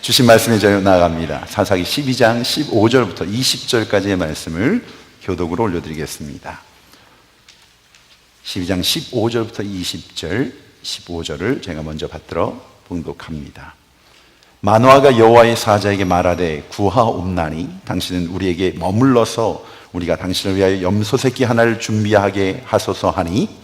주신 말씀에 저희 나아갑니다. 사사기 12장 15절부터 20절까지의 말씀을 교독으로 올려드리겠습니다. 12장 15절부터 20절, 15절을 제가 먼저 받들어 봉독합니다. 마노아가 여호와의 사자에게 말하되 구하옵나니 당신은 우리에게 머물러서 우리가 당신을 위하여 염소 새끼 하나를 준비하게 하소서 하니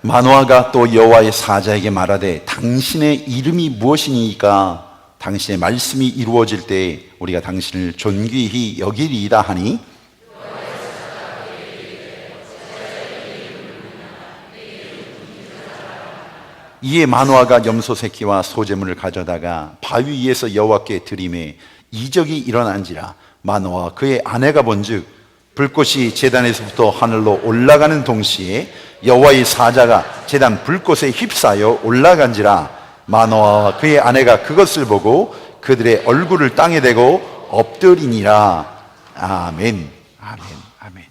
마노아가 또 여호와의 사자에게 말하되 당신의 이름이 무엇이니까 당신의 말씀이 이루어질 때 우리가 당신을 존귀히 여기리이다 하니 이에 마노아가 염소 새끼와 소제물을 가져다가 바위 위에서 여호와께 드리매 이적이 일어난지라 마노아와 그의 아내가 본즉 불꽃이 제단에서부터 하늘로 올라가는 동시에 여호와의 사자가 제단 불꽃에 휩싸여 올라간지라 마노아와 그의 아내가 그것을 보고 그들의 얼굴을 땅에 대고 엎드리니라. 아멘. 아멘. 아멘.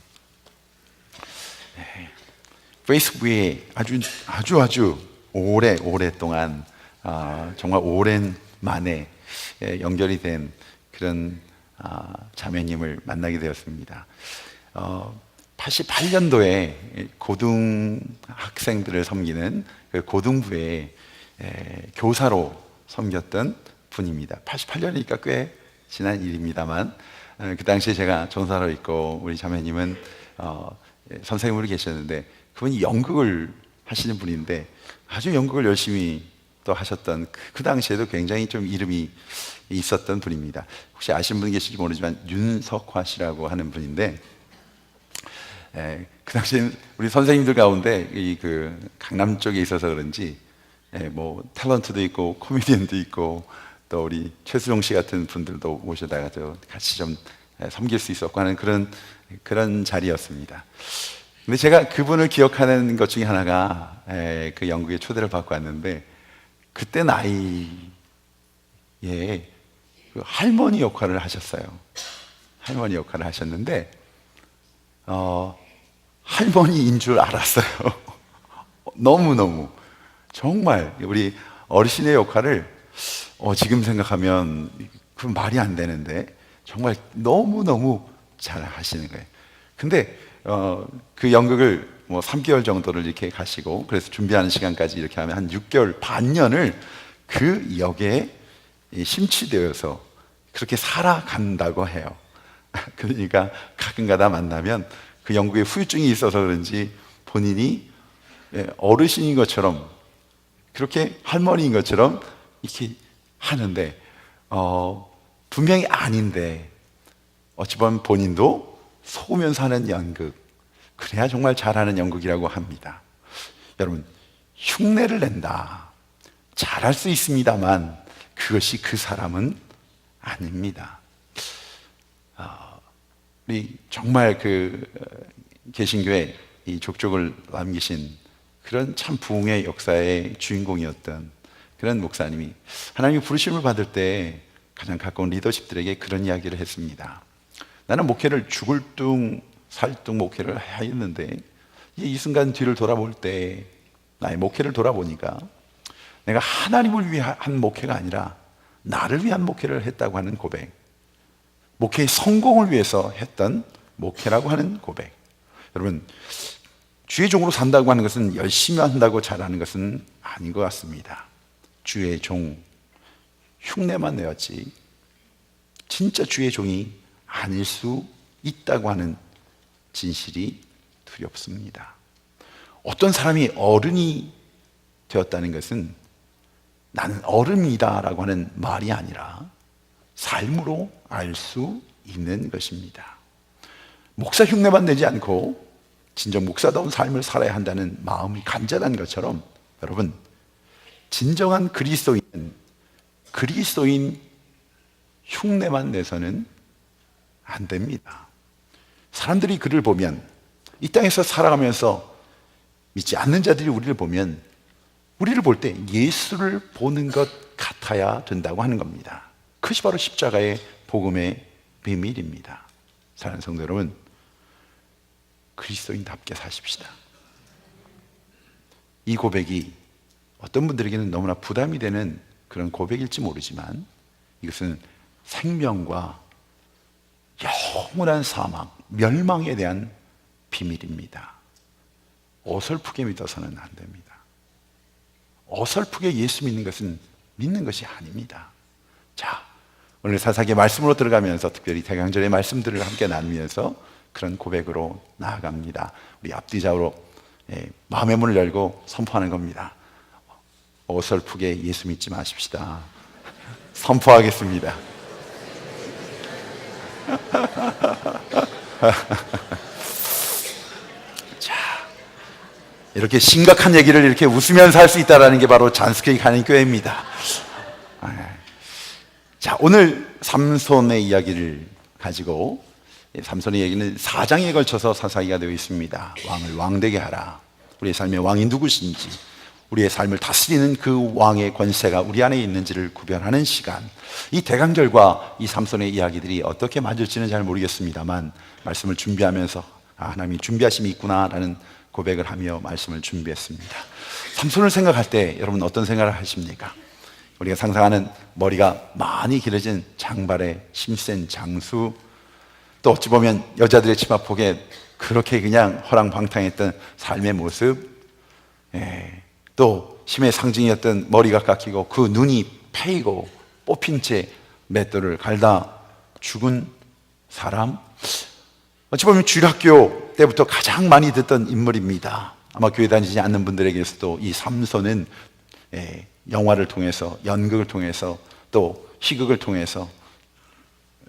네. 페이스북에 아주 오랫동안 정말 오랜 만에 연결이 된 그런 자매님을 만나게 되었습니다. 88년도에 고등학생들을 섬기는 그 고등부에 교사로 섬겼던 분입니다. 88년이니까 꽤 지난 일입니다만 그 당시에 제가 전사로 있고 우리 자매님은 선생님으로 계셨는데 그분이 연극을 하시는 분인데 아주 연극을 열심히 또 하셨던 그 당시에도 굉장히 좀 이름이 있었던 분입니다. 혹시 아시는 분 계실지 모르지만 윤석화 씨라고 하는 분인데 그 당시에 우리 선생님들 가운데 그 강남 쪽에 있어서 그런지 뭐 탤런트도 있고 코미디언도 있고 또 우리 최수종 씨 같은 분들도 모셔다가 같이 좀 섬길 수 있었고 하는 그런 자리였습니다. 근데 제가 그분을 기억하는 것 중에 하나가 그 연극에 초대를 받고 왔는데 그때 나이에 그 할머니 역할을 하셨어요. 할머니 역할을 하셨는데 할머니인 줄 알았어요. 너무너무 정말 우리 어르신의 역할을 지금 생각하면 그 말이 안 되는데 정말 너무너무 잘 하시는 거예요. 근데 그 연극을 뭐 3개월 정도를 이렇게 가시고 그래서 준비하는 시간까지 이렇게 하면 한 6개월 반년을 그 역에 심취되어서 그렇게 살아간다고 해요. 그러니까 가끔가다 만나면 그 연극에 후유증이 있어서 그런지 본인이 어르신인 것처럼 그렇게 할머니인 것처럼 이렇게 하는데 분명히 아닌데 어찌 보면 본인도 속으면서 하는 연극, 그래야 정말 잘하는 연극이라고 합니다. 여러분, 흉내를 낸다, 잘할 수 있습니다만 그것이 그 사람은 아닙니다. 우리 정말 그 개신교회 이 족족을 남기신 그런 참 부흥의 역사의 주인공이었던 그런 목사님이 하나님의 부르심을 받을 때 가장 가까운 리더십들에게 그런 이야기를 했습니다. 나는 목회를 죽을 둥 살둥 목회를 하였는데 이 순간 뒤를 돌아볼 때 나의 목회를 돌아보니까 내가 하나님을 위한 목회가 아니라 나를 위한 목회를 했다고 하는 고백, 목회의 성공을 위해서 했던 목회라고 하는 고백. 여러분, 주의 종으로 산다고 하는 것은 열심히 한다고 잘하는 것은 아닌 것 같습니다. 주의 종, 흉내만 내었지 진짜 주의 종이 아닐 수 있다고 하는 진실이 두렵습니다. 어떤 사람이 어른이 되었다는 것은 나는 어른이다 라고 하는 말이 아니라 삶으로 알 수 있는 것입니다. 목사 흉내만 내지 않고 진정 목사다운 삶을 살아야 한다는 마음이 간절한 것처럼 여러분, 진정한 그리스도인 흉내만 내서는 안 됩니다. 사람들이 그를 보면, 이 땅에서 살아가면서 믿지 않는 자들이 우리를 보면, 우리를 볼 때 예수를 보는 것 같아야 된다고 하는 겁니다. 그것이 바로 십자가의 복음의 비밀입니다. 사랑하는 성도 여러분, 그리스도인답게 사십시다. 이 고백이 어떤 분들에게는 너무나 부담이 되는 그런 고백일지 모르지만 이것은 생명과 영원한 사망, 멸망에 대한 비밀입니다. 어설프게 믿어서는 안 됩니다. 어설프게 예수 믿는 것은 믿는 것이 아닙니다. 자, 오늘 사사기의 말씀으로 들어가면서 특별히 대강절의 말씀들을 함께 나누면서 그런 고백으로 나아갑니다. 우리 앞뒤좌우로 마음의 문을 열고 선포하는 겁니다. 어설프게 예수 믿지 마십시다. 선포하겠습니다. 자, 이렇게 심각한 얘기를 이렇게 웃으면서 할 수 있다는 게 바로 잔스케이 가는 교회입니다. 자, 오늘 삼손의 이야기를 가지고, 삼손의 얘기는 4장에 걸쳐서 사사기가 되어 있습니다. 왕을 왕되게 하라, 우리의 삶의 왕이 누구신지, 우리의 삶을 다스리는 그 왕의 권세가 우리 안에 있는지를 구별하는 시간. 이 대강절과 이 삼손의 이야기들이 어떻게 맞을지는 잘 모르겠습니다만 말씀을 준비하면서 하나님이 준비하심이 있구나라는 고백을 하며 말씀을 준비했습니다. 삼손을 생각할 때 여러분 어떤 생각을 하십니까? 우리가 상상하는 머리가 많이 길어진 장발의 힘센 장수, 또 어찌 보면 여자들의 치마폭에 그렇게 그냥 허랑방탕했던 삶의 모습, 또 힘의 상징이었던 머리가 깎이고 그 눈이 패이고 뽑힌 채 맷돌을 갈다 죽은 사람, 어찌 보면 주일학교 때부터 가장 많이 듣던 인물입니다. 아마 교회 다니지 않는 분들에게서도 이 삼손은 영화를 통해서, 연극을 통해서, 또 희극을 통해서,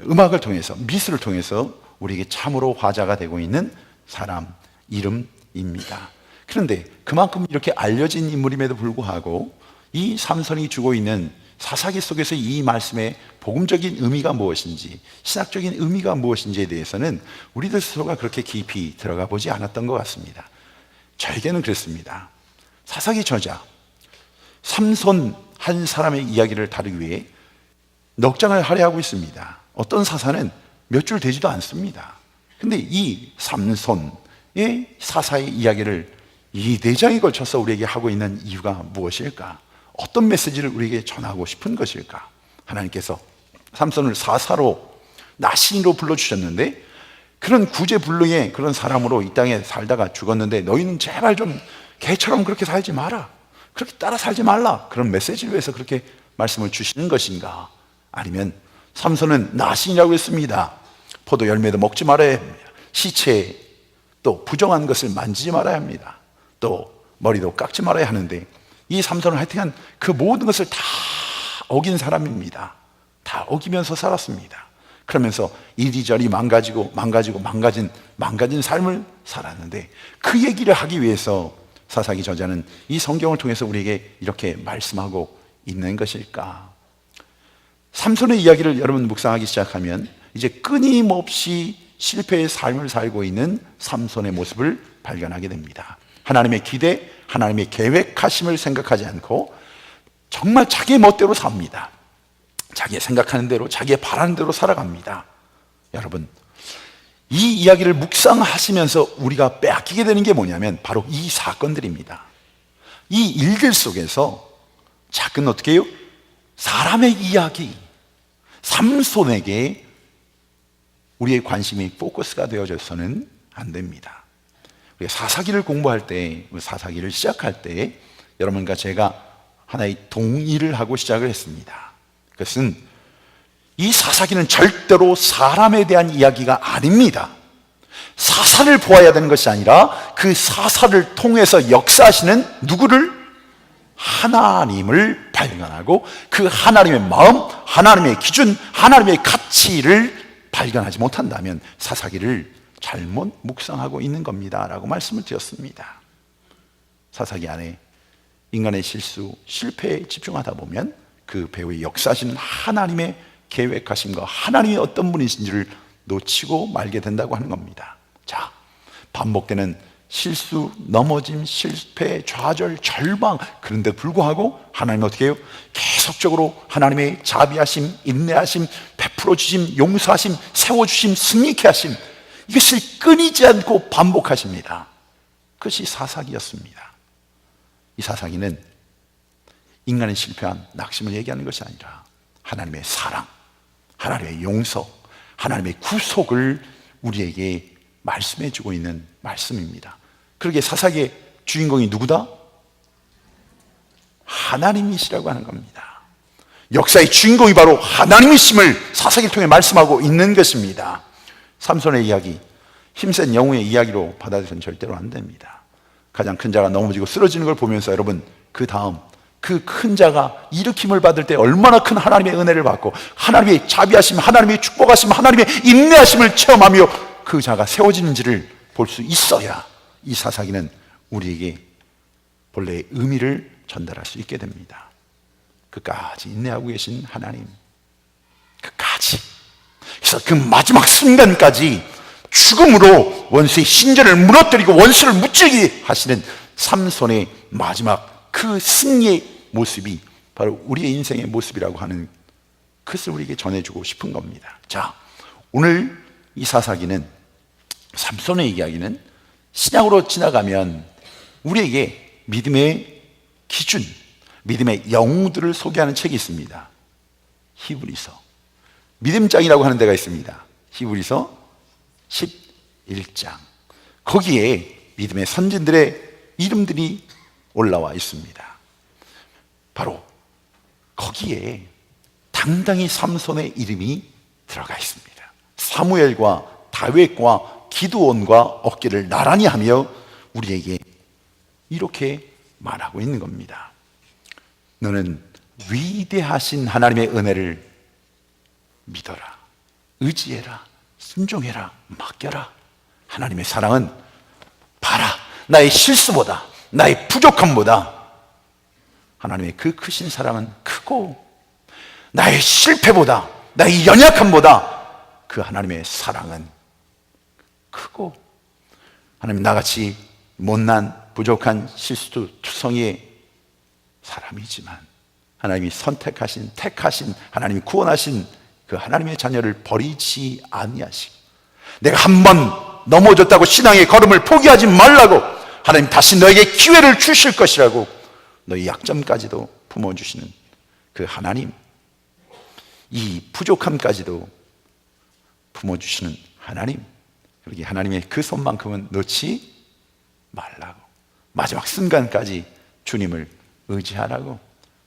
음악을 통해서, 미술을 통해서 우리에게 참으로 화제가 되고 있는 사람 이름입니다. 그런데 그만큼 이렇게 알려진 인물임에도 불구하고 이 삼손이 주고 있는 사사기 속에서 이 말씀의 복음적인 의미가 무엇인지, 신학적인 의미가 무엇인지에 대해서는 우리들 스스로가 그렇게 깊이 들어가 보지 않았던 것 같습니다. 저에게는 그렇습니다. 사사기 저자 삼손 한 사람의 이야기를 다루기 위해 넉 장을 할애하고 있습니다. 어떤 사사는 몇 줄 되지도 않습니다. 근데 이 삼손의 사사의 이야기를 이 4장에 걸쳐서 우리에게 하고 있는 이유가 무엇일까? 어떤 메시지를 우리에게 전하고 싶은 것일까? 하나님께서 삼손을 사사로, 나신으로 불러주셨는데 그런 구제불능의 그런 사람으로 이 땅에 살다가 죽었는데 너희는 제발 좀 개처럼 그렇게 살지 마라, 그렇게 따라 살지 말라, 그런 메시지를 위해서 그렇게 말씀을 주시는 것인가? 아니면 삼손은 나신이라고 했습니다. 포도 열매도 먹지 말아야 합니다. 시체, 또 부정한 것을 만지지 말아야 합니다. 또 머리도 깎지 말아야 하는데 이 삼손은 하여튼 그 모든 것을 다 어긴 사람입니다. 다 어기면서 살았습니다. 그러면서 이리저리 망가진 삶을 살았는데 그 얘기를 하기 위해서 사사기 저자는 이 성경을 통해서 우리에게 이렇게 말씀하고 있는 것일까? 삼손의 이야기를 여러분 묵상하기 시작하면 이제 끊임없이 실패의 삶을 살고 있는 삼손의 모습을 발견하게 됩니다. 하나님의 기대, 하나님의 계획하심을 생각하지 않고 정말 자기 멋대로 삽니다. 자기 생각하는 대로, 자기 바라는 대로 살아갑니다. 여러분, 이 이야기를 묵상하시면서 우리가 빼앗기게 되는 게 뭐냐면 바로 이 사건들입니다. 이 일들 속에서 작은 어떻게 해요? 사람의 이야기, 삼손에게 우리의 관심이 포커스가 되어져서는 안 됩니다. 우리가 사사기를 공부할 때, 사사기를 시작할 때 여러분과 제가 하나의 동의를 하고 시작을 했습니다. 그것은 이 사사기는 절대로 사람에 대한 이야기가 아닙니다. 사사를 보아야 되는 것이 아니라 그 사사를 통해서 역사하시는 누구를? 하나님을 발견하고 그 하나님의 마음, 하나님의 기준, 하나님의 가치를 발견하지 못한다면 사사기를 잘못 묵상하고 있는 겁니다 라고 말씀을 드렸습니다. 사사기 안에 인간의 실수, 실패에 집중하다 보면 그 배후에 역사하시는 하나님의 계획하심과 하나님이 어떤 분이신지를 놓치고 말게 된다고 하는 겁니다. 자, 반복되는 실수, 넘어짐, 실패, 좌절, 절망, 그런데 불구하고 하나님은 어떻게 해요? 계속 지속적으로 하나님의 자비하심, 인내하심, 베풀어 주심, 용서하심, 세워주심, 승리케 하심, 이것을 끊이지 않고 반복하십니다. 그것이 사사기였습니다. 이 사사기는 인간의 실패한 낙심을 얘기하는 것이 아니라 하나님의 사랑, 하나님의 용서, 하나님의 구속을 우리에게 말씀해 주고 있는 말씀입니다. 그러기에 사사기의 주인공이 누구다? 하나님이시라고 하는 겁니다. 역사의 주인공이 바로 하나님이심을 사사기를 통해 말씀하고 있는 것입니다. 삼손의 이야기, 힘센 영웅의 이야기로 받아들여서는 절대로 안 됩니다. 가장 큰 자가 넘어지고 쓰러지는 걸 보면서 여러분, 그 다음 그 큰 자가 일으킴을 받을 때 얼마나 큰 하나님의 은혜를 받고 하나님의 자비하심, 하나님의 축복하심, 하나님의 인내하심을 체험하며 그 자가 세워지는지를 볼 수 있어야 이 사사기는 우리에게 본래의 의미를 전달할 수 있게 됩니다. 끝까지 인내하고 계신 하나님, 끝까지, 그래서 그 마지막 순간까지 죽음으로 원수의 신전을 무너뜨리고 원수를 무찌르게 하시는 삼손의 마지막 그 승리의 모습이 바로 우리의 인생의 모습이라고 하는 그것을 우리에게 전해주고 싶은 겁니다. 자, 오늘 이 사사기는, 삼손의 이야기는 신약으로 지나가면 우리에게 믿음의 기준, 믿음의 영웅들을 소개하는 책이 있습니다. 히브리서, 믿음장이라고 하는 데가 있습니다. 히브리서 11장. 거기에 믿음의 선진들의 이름들이 올라와 있습니다. 바로 거기에 당당히 삼손의 이름이 들어가 있습니다. 사무엘과 다윗과 기드온과 어깨를 나란히 하며 우리에게 이렇게 말하고 있는 겁니다. 너는 위대하신 하나님의 은혜를 믿어라, 의지해라, 순종해라, 맡겨라. 하나님의 사랑은 봐라, 나의 실수보다, 나의 부족함보다 하나님의 그 크신 사랑은 크고, 나의 실패보다, 나의 연약함보다 그 하나님의 사랑은 크고, 하나님, 나같이 못난 부족한 실수투성이의 사람이지만 하나님이 선택하신, 택하신, 하나님이 구원하신 그 하나님의 자녀를 버리지 아니하시고, 내가 한 번 넘어졌다고 신앙의 걸음을 포기하지 말라고, 하나님 다시 너에게 기회를 주실 것이라고 너의 약점까지도 품어주시는 그 하나님, 이 부족함까지도 품어주시는 하나님, 그러기에 하나님의 그 손만큼은 놓지 말라고, 마지막 순간까지 주님을 의지하라고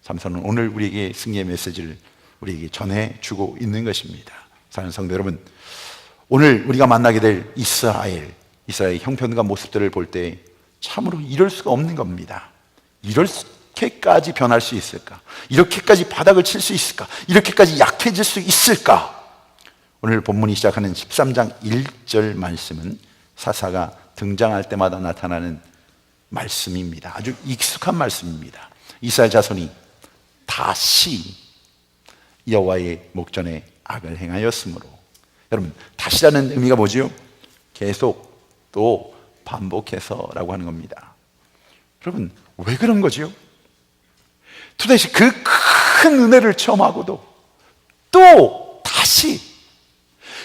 삼손은 오늘 우리에게 승리의 메시지를 우리에게 전해주고 있는 것입니다. 사랑하는 성도 여러분, 오늘 우리가 만나게 될 이스라엘 형편과 모습들을 볼 때 참으로 이럴 수가 없는 겁니다. 이렇게까지 변할 수 있을까? 이렇게까지 바닥을 칠 수 있을까? 이렇게까지 약해질 수 있을까? 오늘 본문이 시작하는 13장 1절 말씀은 사사가 등장할 때마다 나타나는 말씀입니다. 아주 익숙한 말씀입니다. 이스라엘 자손이 다시 여호와의 목전에 악을 행하였으므로. 여러분, 다시라는 의미가 뭐지요? 계속, 또 반복해서라고 하는 겁니다. 여러분, 왜 그런 거지요? 도대체 그 큰 은혜를 체험하고도 또 다시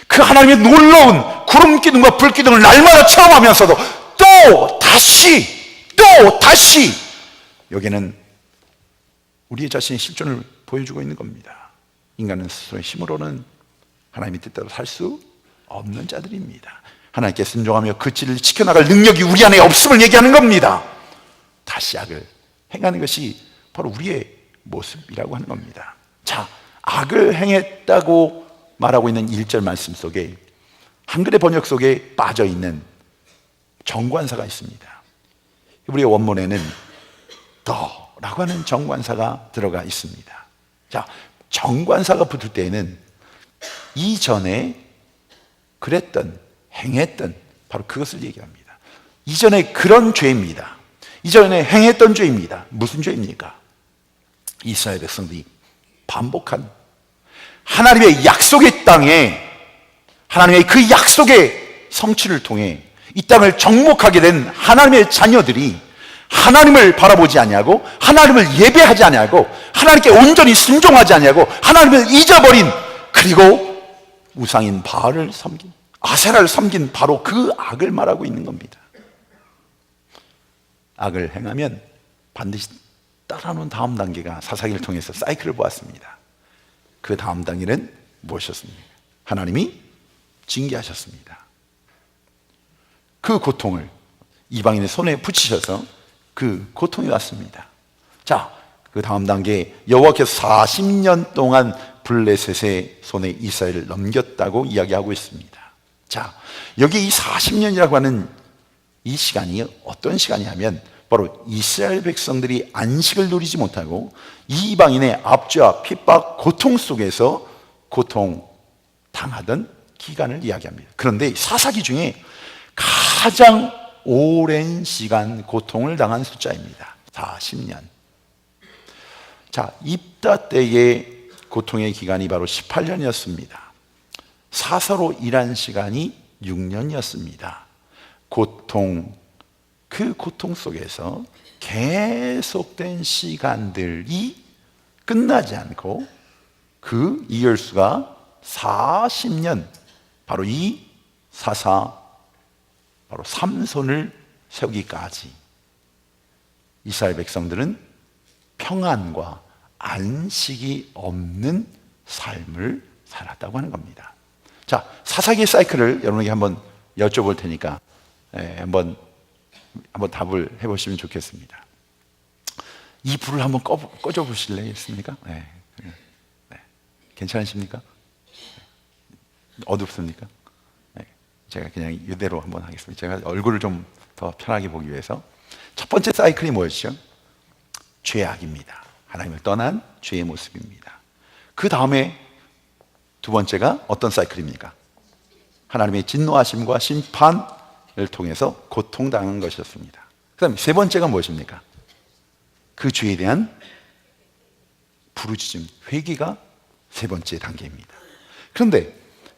그 하나님의 놀라운 구름 기둥과 불 기둥을 날마다 체험하면서도 또 다시 여기는 우리의 자신의 실존을 보여주고 있는 겁니다. 인간은 스스로의 힘으로는 하나님의 뜻대로 살 수 없는 자들입니다. 하나님께 순종하며 그 길을 지켜나갈 능력이 우리 안에 없음을 얘기하는 겁니다. 다시 악을 행하는 것이 바로 우리의 모습이라고 하는 겁니다. 자, 악을 행했다고 말하고 있는 1절 말씀 속에 한글의 번역 속에 빠져있는 정관사가 있습니다. 우리의 원문에는 더라고 하는 정관사가 들어가 있습니다. 자, 정관사가 붙을 때에는 이전에 그랬던, 행했던, 바로 그것을 얘기합니다. 이전에 그런 죄입니다. 이전에 행했던 죄입니다. 무슨 죄입니까? 이스라엘 백성들이 반복한 하나님의 약속의 땅에, 하나님의 그 약속의 성취를 통해 이 땅을 정복하게 된 하나님의 자녀들이 하나님을 바라보지 아니하고, 하나님을 예배하지 아니하고, 하나님께 온전히 순종하지 아니하고 하나님을 잊어버린, 그리고 우상인 바알을 섬긴, 아세라를 섬긴 바로 그 악을 말하고 있는 겁니다. 악을 행하면 반드시 따라오는 다음 단계가 사사기를 통해서 사이클을 보았습니다. 그 다음 단계는 무엇이었습니까? 하나님이 징계하셨습니다. 그 고통을 이방인의 손에 붙이셔서 그 고통이 왔습니다. 자, 그 다음 단계, 여호와께서 40년 동안 블레셋의 손에 이스라엘을 넘겼다고 이야기하고 있습니다. 자, 여기 이 40년이라고 하는 이 시간이 어떤 시간이냐면 바로 이스라엘 백성들이 안식을 누리지 못하고 이방인의 압제와 핍박, 고통 속에서 고통당하던 기간을 이야기합니다. 그런데 사사기 중에 가장 오랜 시간 고통을 당한 숫자입니다. 40년. 자, 입다 때의 고통의 기간이 바로 18년이었습니다. 사서로 일한 시간이 6년이었습니다. 그 고통 속에서 계속된 시간들이 끝나지 않고 그 이열수가 40년, 바로 이 사사, 바로 삼손을 세우기까지 이스라엘 백성들은 평안과 안식이 없는 삶을 살았다고 하는 겁니다. 자, 사사기의 사이클을 여러분에게 한번 여쭤볼 테니까 한번 답을 해보시면 좋겠습니다. 이 불을 한번 꺼줘 보실래요? 네. 괜찮으십니까? 어둡습니까? 네. 제가 그냥 이대로 한번 하겠습니다. 제가 얼굴을 좀 더 편하게 보기 위해서. 첫 번째 사이클이 뭐였죠? 죄악입니다. 하나님을 떠난 죄의 모습입니다. 그 다음에 두 번째가 어떤 사이클입니까? 하나님의 진노하심과 심판을 통해서 고통당한 것이었습니다. 그 다음에 세 번째가 무엇입니까? 그 죄에 대한 부르짖음, 회개가 세 번째 단계입니다. 그런데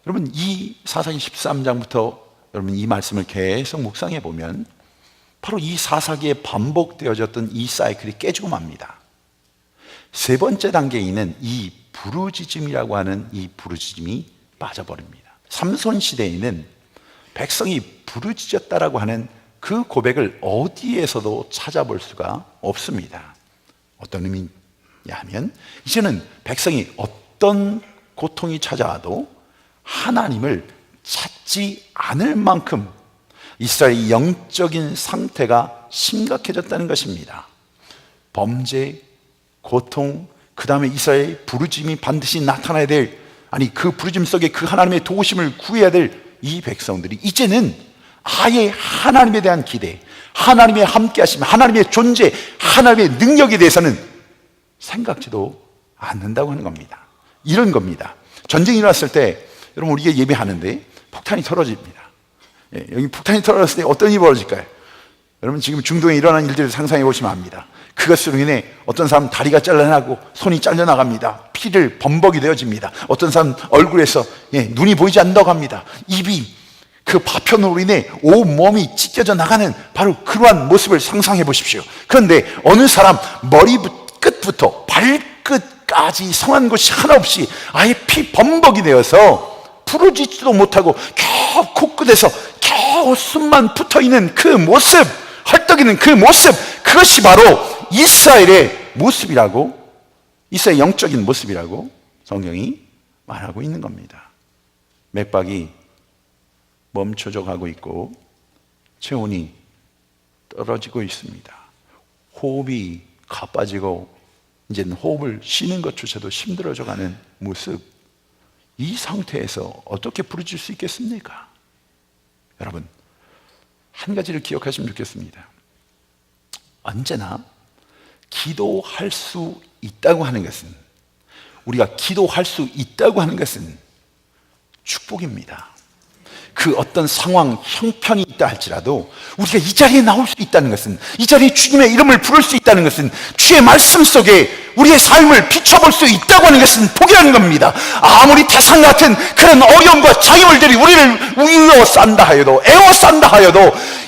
여러분, 이 사사기 13장부터 여러분 이 말씀을 계속 묵상해 보면 바로 이 사사기에 반복되어졌던 이 사이클이 깨지고 맙니다. 세 번째 단계에 있는 이 부르짖음이라고 하는 이 부르짖음이 빠져버립니다. 삼손 시대에는 백성이 부르짖었다라고 하는 그 고백을 어디에서도 찾아볼 수가 없습니다. 어떤 의미냐면 이제는 백성이 어떤 고통이 찾아와도 하나님을 찾지 않을 만큼 이스라엘의 영적인 상태가 심각해졌다는 것입니다. 범죄, 고통, 그 다음에 이스라엘의 부르짖음이 반드시 나타나야 될, 아니 그 부르짖음 속에 그 하나님의 도우심을 구해야 될 이 백성들이 이제는 아예 하나님에 대한 기대, 하나님의 함께하심, 하나님의 존재, 하나님의 능력에 대해서는 생각지도 않는다고 하는 겁니다. 이런 겁니다. 전쟁이 일어났을 때 여러분 우리가 예배하는데 폭탄이 터져집니다. 여기 폭탄이 터졌을 때 어떤 일이 벌어질까요? 여러분 지금 중동에 일어난 일들을 상상해 보시면 압니다. 그것으로 인해 어떤 사람 다리가 잘려나고 손이 잘려나갑니다. 피를 범벅이 되어집니다. 어떤 사람 얼굴에서 눈이 보이지 않는다고 합니다. 입이 그 파편으로 인해 온몸이 찢겨져 나가는 바로 그러한 모습을 상상해 보십시오. 그런데 어느 사람 머리 끝부터 발끝까지 성한 곳이 하나 없이 아예 피 범벅이 되어서 부르짖지도 못하고 겨우 코끝에서 겨우 숨만 붙어있는 그 모습, 헐떡이는 그 모습, 그것이 바로 이스라엘의 모습이라고, 이스라엘 영적인 모습이라고 성경이 말하고 있는 겁니다. 맥박이 멈춰져 가고 있고 체온이 떨어지고 있습니다. 호흡이 가빠지고 이제는 호흡을 쉬는 것조차도 힘들어져 가는 모습, 이 상태에서 어떻게 부르짖을 수 있겠습니까? 여러분, 한 가지를 기억하시면 좋겠습니다. 언제나 기도할 수 있다고 하는 것은, 우리가 기도할 수 있다고 하는 것은 축복입니다. 그 어떤 상황, 형편이 있다 할지라도 우리가 이 자리에 나올 수 있다는 것은, 이 자리에 주님의 이름을 부를 수 있다는 것은, 주의 말씀 속에 우리의 삶을 비춰볼 수 있다고 하는 것은 복이라는 겁니다. 아무리 태산 같은 그런 어려움과 장애물들이 우리를 우러싼다 하여도, 애워싼다 하여도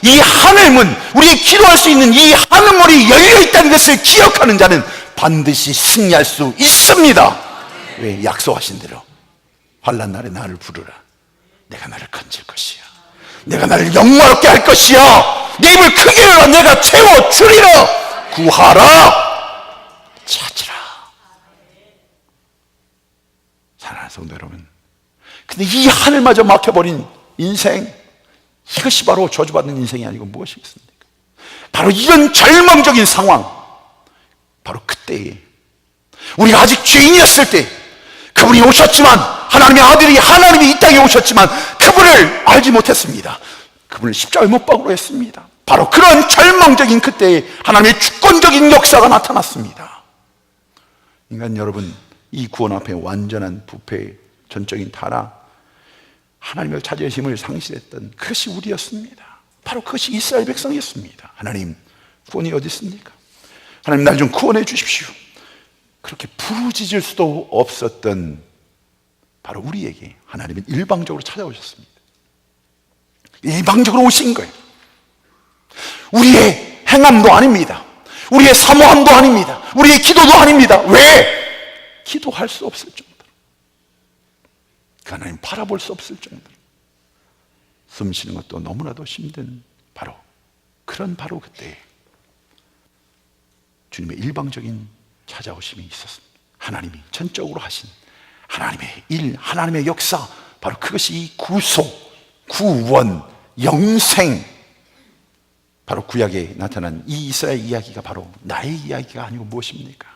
이 하늘문, 우리의 기도할 수 있는 이 하늘문이 열려 있다는 것을 기억하는 자는 반드시 승리할 수 있습니다. 왜? 약속하신 대로 환난 날에 나를 부르라. 내가 나를 건질 것이야. 내가 나를 영광롭게 할 것이야. 내 입을 크게 열어 내가 채워주리라. 구하라, 찾으라. 사랑하는 성도 여러분, 근데 이 하늘마저 막혀버린 인생, 이것이 바로 저주받는 인생이 아니고 무엇이겠습니까? 바로 이런 절망적인 상황, 바로 그때에 우리가 아직 죄인이었을 때 그분이 오셨지만, 하나님의 아들이 하나님이 이 땅에 오셨지만 그분을 알지 못했습니다. 그분을 십자가에 못 박으로 했습니다. 바로 그런 절망적인 그때에 하나님의 주권적인 역사가 나타났습니다. 인간 여러분, 이 구원 앞에 완전한 부패, 전적인 타락, 하나님의 자존심을 상실했던 그것이 우리였습니다. 바로 그것이 이스라엘 백성이었습니다. 하나님, 구원이 어디 있습니까? 하나님, 날 좀 구원해 주십시오. 그렇게 부르짖을 수도 없었던 바로 우리에게 하나님은 일방적으로 찾아오셨습니다. 일방적으로 오신 거예요. 우리의 행함도 아닙니다. 우리의 사모함도 아닙니다. 우리의 기도도 아닙니다. 왜? 기도할 수 없을 정도로, 그 하나님 바라볼 수 없을 정도로 숨 쉬는 것도 너무나도 힘든 바로 그때 주님의 일방적인 찾아오심이 있었습니다. 하나님이 전적으로 하신 하나님의 일, 하나님의 역사, 바로 그것이 이 구속, 구원, 영생, 바로 구약에 나타난 이 이스라엘 이야기가 바로 나의 이야기가 아니고 무엇입니까?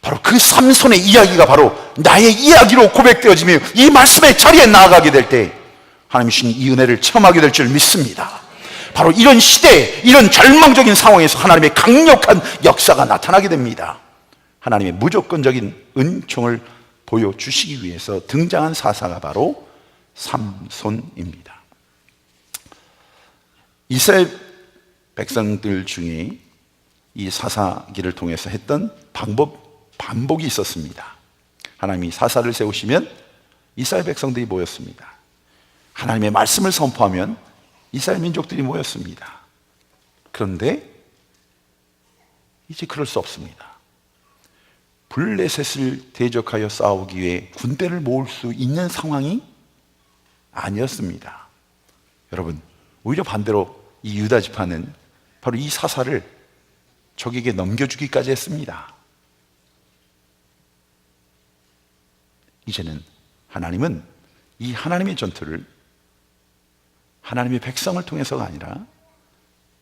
바로 그 삼손의 이야기가 바로 나의 이야기로 고백되어지며 이 말씀의 자리에 나아가게 될 때 하나님 주신 이 은혜를 체험하게 될 줄 믿습니다. 바로 이런 시대에, 이런 절망적인 상황에서 하나님의 강력한 역사가 나타나게 됩니다. 하나님의 무조건적인 은총을 보여주시기 위해서 등장한 사사가 바로 삼손입니다. 이스라엘 백성들 중에 이 사사기를 통해서 했던 반복이 있었습니다. 하나님이 사사를 세우시면 이스라엘 백성들이 모였습니다. 하나님의 말씀을 선포하면 이스라엘 민족들이 모였습니다. 그런데 이제 그럴 수 없습니다. 블레셋을 대적하여 싸우기 위해 군대를 모을 수 있는 상황이 아니었습니다. 여러분, 오히려 반대로 이 유다 지파는 바로 이 사사를 적에게 넘겨주기까지 했습니다. 이제는 하나님은 이 하나님의 전투를 하나님의 백성을 통해서가 아니라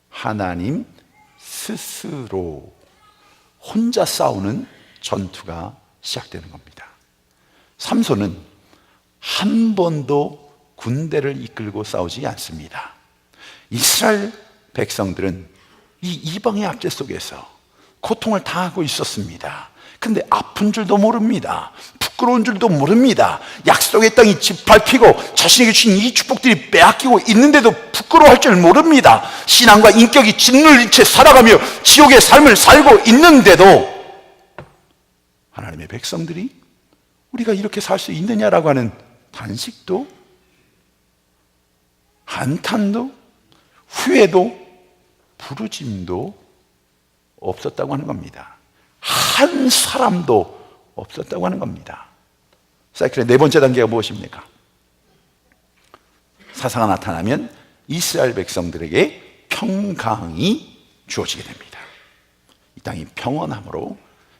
하나님 스스로 혼자 싸우는 전투가 시작되는 겁니다. 삼손은 한 번도 군대를 이끌고 싸우지 않습니다. 이스라엘 백성들은 이 이방의 압제 속에서 고통을 당하고 있었습니다. 근데 아픈 줄도 모릅니다. 부끄러운 줄도 모릅니다. 약속의 땅이 짓밟히고 자신에게 주신 이 축복들이 빼앗기고 있는데도 부끄러워할 줄 모릅니다. 신앙과 인격이 짓눌린 채 살아가며 지옥의 삶을 살고 있는데도 하나님의 백성들이 우리가 이렇게 살 수 있느냐라고 하는 단식도, 한탄도, 후회도, 부르짐도 없었다고 하는 겁니다. 한 사람도 없었다고 하는 겁니다. 사이클의 네 번째 단계가 무엇입니까? 사사가 나타나면 이스라엘 백성들에게 평강이 주어지게 됩니다. 이 땅이 평온함으로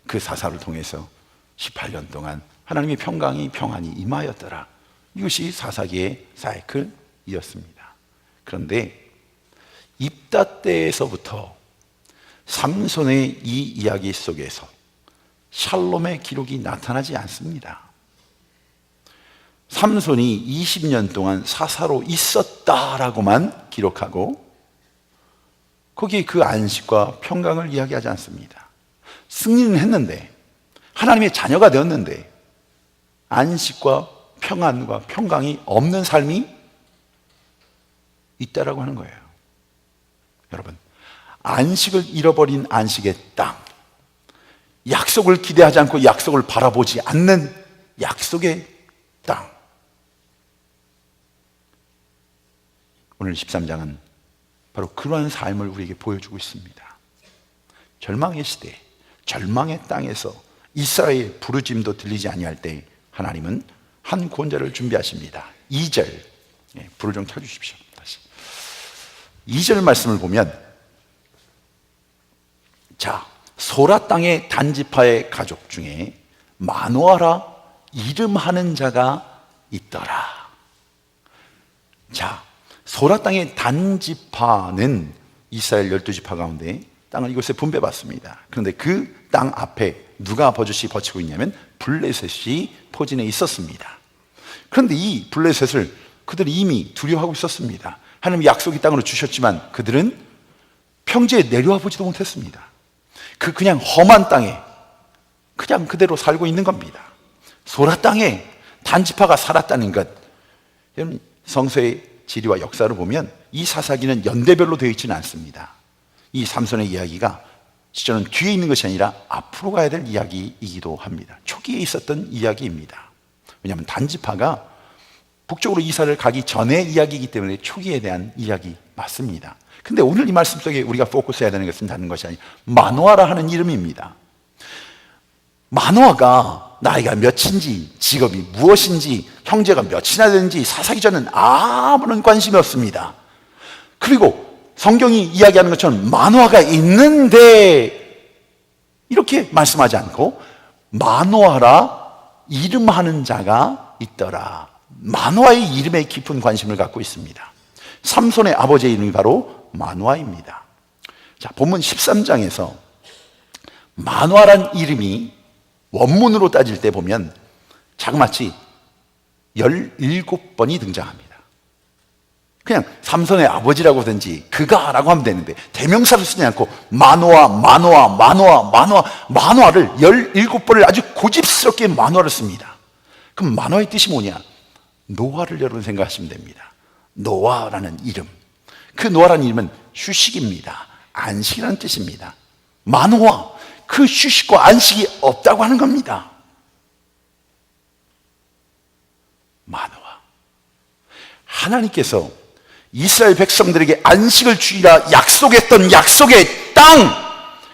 그 사사를 통해서 18년 동안 하나님의 평안이 임하였더라. 이것이 사사기의 사이클이었습니다. 그런데 입다 때에서부터 삼손의 이 이야기 속에서 샬롬의 기록이 나타나지 않습니다. 삼손이 20년 동안 사사로 있었다라고만 기록하고 거기에 그 안식과 평강을 이야기하지 않습니다. 승리는 했는데, 하나님의 자녀가 되었는데 안식과 평안과 평강이 없는 삶이 있다라고 하는 거예요. 여러분, 안식을 잃어버린 안식의 땅, 약속을 기대하지 않고 약속을 바라보지 않는 약속의 땅. 오늘 13장은 바로 그러한 삶을 우리에게 보여주고 있습니다. 절망의 시대, 절망의 땅에서 이스라엘의 부르짖음도 들리지 아니할 때 하나님은 한 구원자를 준비하십니다. 2절, 불을 좀 켜주십시오. 다시 2절 말씀을 보면, 자, 소라 땅의 단지파의 가족 중에 마노아라 이름하는 자가 있더라. 자, 소라 땅의 단지파는 이스라엘 12지파 가운데 땅을 이곳에 분배받습니다. 그런데 그 땅 앞에 누가 버젓이 버티고 있냐면 블레셋이 포진해 있었습니다. 그런데 이 블레셋을 그들이 이미 두려워하고 있었습니다. 하나님이 약속의 땅으로 주셨지만 그들은 평지에 내려와 보지도 못했습니다. 그냥 험한 땅에 그냥 그대로 살고 있는 겁니다. 소라 땅에 단지파가 살았다는 것, 여러분 성서의 지리와 역사를 보면 이 사사기는 연대별로 되어 있지는 않습니다. 이 삼손의 이야기가 시절은 뒤에 있는 것이 아니라 앞으로 가야 될 이야기이기도 합니다. 초기에 있었던 이야기입니다. 왜냐하면 단지파가 북쪽으로 이사를 가기 전의 이야기이기 때문에 초기에 대한 이야기 맞습니다. 근데 오늘 이 말씀 속에 우리가 포커스해야 되는 것은 다른 것이 아니라 마노아라 하는 이름입니다. 마노아가 나이가 몇인지, 직업이 무엇인지, 형제가 몇이나 되는지 사사기전은 아무런 관심이 없습니다. 그리고 성경이 이야기하는 것처럼 마노아가 있는데 이렇게 말씀하지 않고 마노아라 이름하는 자가 있더라. 마노아의 이름에 깊은 관심을 갖고 있습니다. 삼손의 아버지의 이름이 바로 마노아입니다. 자, 본문 13장에서 마노아란 이름이 원문으로 따질 때 보면 자그마치 17번이 등장합니다. 그냥 삼손의 아버지라고 하든지 그가라고 하면 되는데 대명사를 쓰지 않고 마노아를 17번을 아주 고집스럽게 마노아를 씁니다. 그럼 마노아의 뜻이 뭐냐? 노아를 여러분 생각하시면 됩니다. 노아라는 이름, 그 노아라는 이름은 휴식입니다. 안식이라는 뜻입니다. 마노아, 그 휴식과 안식이 없다고 하는 겁니다. 마노아, 하나님께서 이스라엘 백성들에게 안식을 주리라 약속했던 약속의 땅,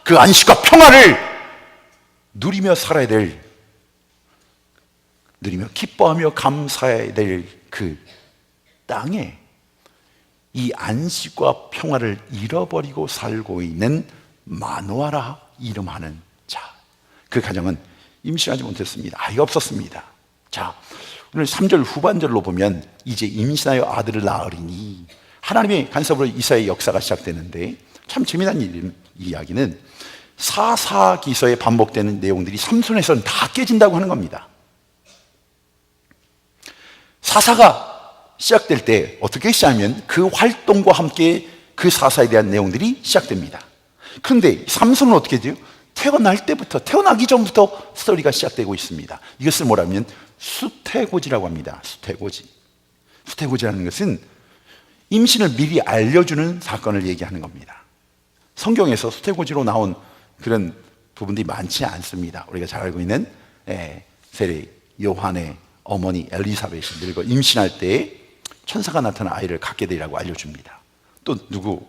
그 안식과 평화를 누리며 살아야 될, 누리며 기뻐하며 감사해야 될 그 땅에 이 안식과 평화를 잃어버리고 살고 있는 마노아라 이름하는 자, 그 가정은 임신하지 못했습니다. 아이가 없었습니다. 자, 오늘 3절 후반절로 보면 이제 임신하여 아들을 낳으리니 하나님의 간섭으로 이사의 역사가 시작되는데 참 재미난 이야기는 사사기서에 반복되는 내용들이 삼손에서는 다 깨진다고 하는 겁니다. 사사가 시작될 때 어떻게 시작하면 그 활동과 함께 그 사사에 대한 내용들이 시작됩니다. 그런데 삼손은 어떻게 돼요? 태어날 때부터, 태어나기 전부터 스토리가 시작되고 있습니다. 이것을 뭐라면 수태고지라고 합니다. 수태고지라는 것은 임신을 미리 알려주는 사건을 얘기하는 겁니다. 성경에서 수태고지로 나온 그런 부분들이 많지 않습니다. 우리가 잘 알고 있는 세례 요한의 어머니 엘리사벳이 늙어 임신할 때 천사가 나타나 아이를 갖게 되리라고 알려줍니다. 또 누구?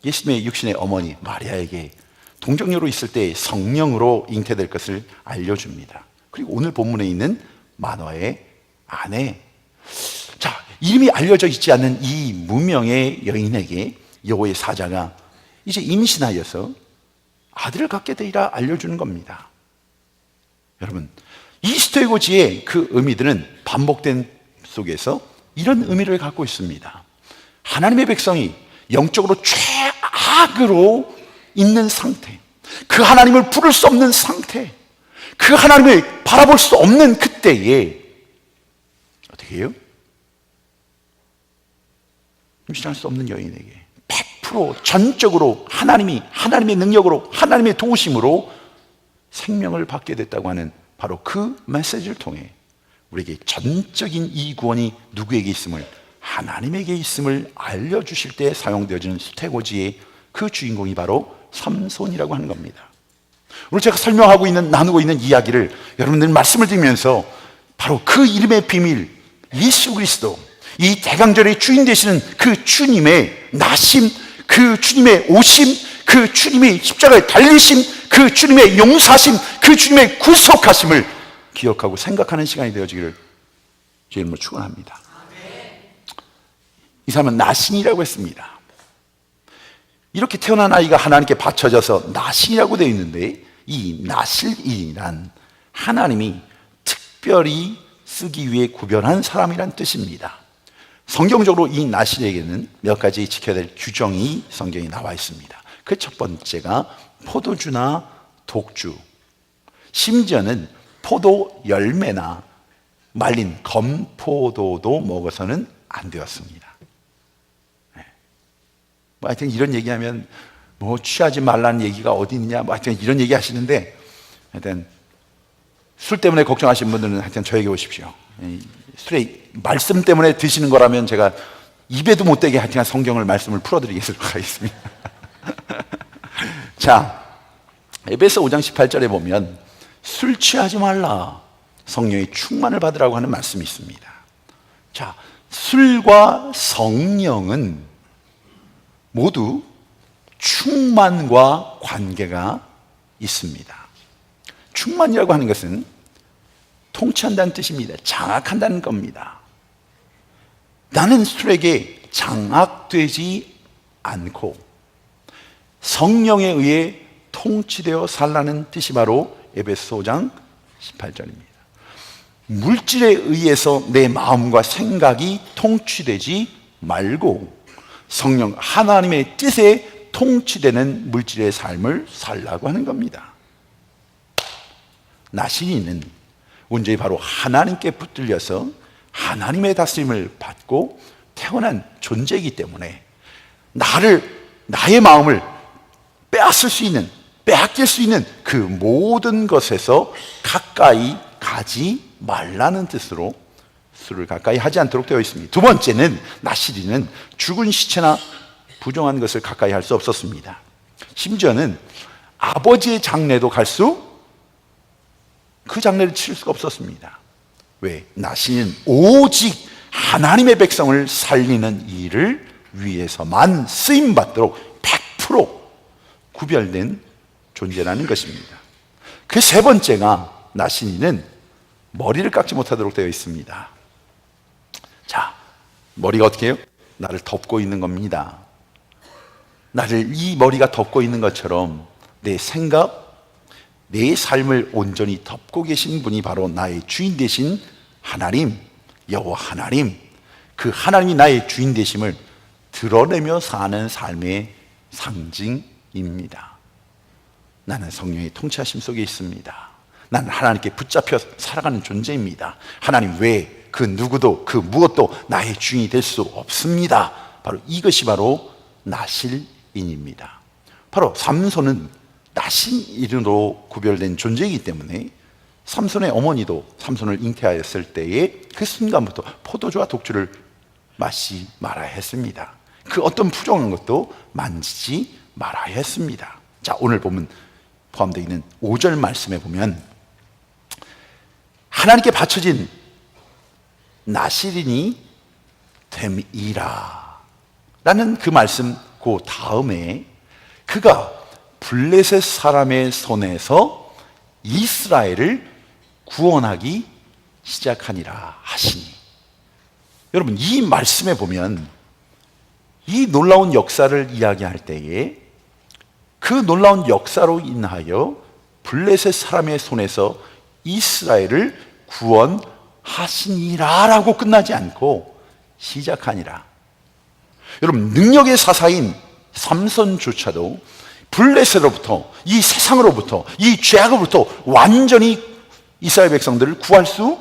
예수님의 육신의 어머니 마리아에게 동정녀로 있을 때 성령으로 잉태될 것을 알려줍니다. 그리고 오늘 본문에 있는 마노아의 아내, 자, 이름이 알려져 있지 않는 이 무명의 여인에게 여호와의 사자가 이제 임신하여서 아들을 갖게 되리라 알려주는 겁니다. 여러분, 이 스테고지의 그 의미들은 반복된 속에서 이런 의미를 갖고 있습니다. 하나님의 백성이 영적으로 최악으로 있는 상태, 그 하나님을 부를 수 없는 상태, 그 하나님을 바라볼 수 없는 그때에 어떻게 해요? 임신할 수 없는 여인에게 100% 전적으로 하나님의 능력으로, 하나님의 도우심으로 생명을 받게 됐다고 하는 바로 그 메시지를 통해 우리에게 전적인 이 구원이 누구에게 있음을, 하나님에게 있음을 알려주실 때 사용되어지는 수태고지의 그 주인공이 바로 삼손이라고 하는 겁니다. 오늘 제가 설명하고 있는, 나누고 있는 이야기를 여러분들 말씀을 드리면서 바로 그 이름의 비밀, 예수 그리스도, 이 대강절의 주인 되시는 그 주님의 나심, 그 주님의 오심, 그 주님의 십자가에 달리심, 그 그 주님의 용서하심, 그 주님의 구속하심을 기억하고 생각하는 시간이 되어지기를 주의 이름으로 축원합니다. 이 사람은 나신이라고 했습니다. 이렇게 태어난 아이가 하나님께 바쳐져서 나신이라고 되어 있는데, 이 나실이란 하나님이 특별히 쓰기 위해 구별한 사람이란 뜻입니다. 성경적으로 이 나실에게는 몇 가지 지켜야 될 규정이 성경에 나와 있습니다. 그 첫 번째가 포도주나 독주, 심지어는 포도 열매나 말린 건포도도 먹어서는 안 되었습니다. 뭐 하여튼 이런 얘기하면 뭐 취하지 말라는 얘기가 어디 있냐, 뭐 하여튼 이런 얘기 하시는데, 하여튼 술 때문에 걱정하시는 분들은 하여튼 저에게 오십시오. 술에 말씀 때문에 드시는 거라면 제가 입에도 못 대게 하여튼 성경을 말씀을 풀어드리도록 하겠습니다. 자, 에베소 5장 18절에 보면 술 취하지 말라, 성령의 충만을 받으라고 하는 말씀이 있습니다. 자, 술과 성령은 모두 충만과 관계가 있습니다. 충만이라고 하는 것은 통치한다는 뜻입니다. 장악한다는 겁니다. 나는 술에게 장악되지 않고 성령에 의해 통치되어 살라는 뜻이 바로 에베소 5장 18절입니다. 물질에 의해서 내 마음과 생각이 통치되지 말고 성령 하나님의 뜻에 통치되는 물질의 삶을 살라고 하는 겁니다. 나신이는 온전히 바로 하나님께 붙들려서 하나님의 다스림을 받고 태어난 존재이기 때문에 나의 마음을 빼앗을 수 있는, 빼앗길 수 있는 그 모든 것에서 가까이 가지 말라는 뜻으로 술을 가까이 하지 않도록 되어 있습니다. 두 번째는, 나실이는 죽은 시체나 부정한 것을 가까이 할 수 없었습니다. 심지어는 아버지의 장례도 그 장례를 치를 수가 없었습니다. 왜? 나신은 오직 하나님의 백성을 살리는 일을 위해서만 쓰임받도록 100% 구별된 존재라는 것입니다. 그 세 번째가, 나신이는 머리를 깎지 못하도록 되어 있습니다. 자, 머리가 어떻게 해요? 나를 덮고 있는 겁니다. 나를 이 머리가 덮고 있는 것처럼 내 생각, 내 삶을 온전히 덮고 계신 분이 바로 나의 주인 되신 하나님, 여호와 하나님, 그 하나님이 나의 주인 되심을 드러내며 사는 삶의 상징입니다. 나는 성령의 통치하심 속에 있습니다. 나는 하나님께 붙잡혀 살아가는 존재입니다. 하나님 외에 그 누구도 그 무엇도 나의 주인이 될 수 없습니다. 바로 이것이 바로 나실인입니다. 바로 삼손은 나신인으로 구별된 존재이기 때문에 삼손의 어머니도 삼손을 잉태하였을 때에 그 순간부터 포도주와 독주를 마시지 말아야 했습니다. 그 어떤 부정한 것도 만지지 말아야 했습니다. 자, 오늘 보면 포함되어 있는 5절 말씀에 보면 하나님께 바쳐진 나실인이 됨이라 라는 그 말씀, 그 다음에 그가 블레셋 사람의 손에서 이스라엘을 구원하기 시작하니라 하시니, 여러분 이 말씀에 보면 이 놀라운 역사를 이야기할 때에 그 놀라운 역사로 인하여 블레셋 사람의 손에서 이스라엘을 구원하시니라 라고 끝나지 않고 시작하니라. 여러분 능력의 사사인 삼손조차도 블레셋으로부터, 이 세상으로부터, 이 죄악으로부터 완전히 이스라엘 백성들을 구할 수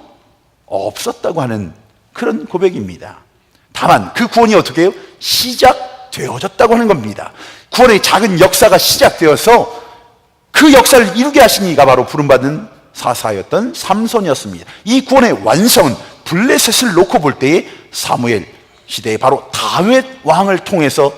없었다고 하는 그런 고백입니다. 다만 그 구원이 어떻게 해요? 시작되어졌다고 하는 겁니다. 구원의 작은 역사가 시작되어서 그 역사를 이루게 하신 이가 바로 부름받은 사사였던 삼손이었습니다. 이 구원의 완성은 블레셋을 놓고 볼 때에 사무엘 시대에 바로 다윗 왕을 통해서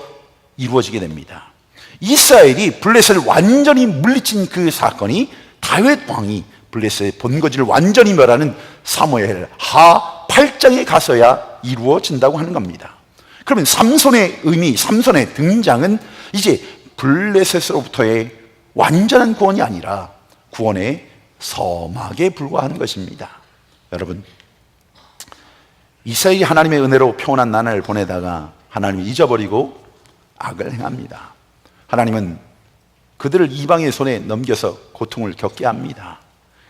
이루어지게 됩니다. 이스라엘이 블레셋을 완전히 물리친 그 사건이 다윗 왕이 블레셋의 본거지를 완전히 멸하는 사무엘 하 8장에 가서야 이루어진다고 하는 겁니다. 그러면 삼손의 의미, 삼손의 등장은 이제 블레셋으로부터의 완전한 구원이 아니라 구원의 서막에 불과한 것입니다. 여러분, 이스라엘이 하나님의 은혜로 평온한 나날을 보내다가 하나님이 잊어버리고 악을 행합니다. 하나님은 그들을 이방의 손에 넘겨서 고통을 겪게 합니다.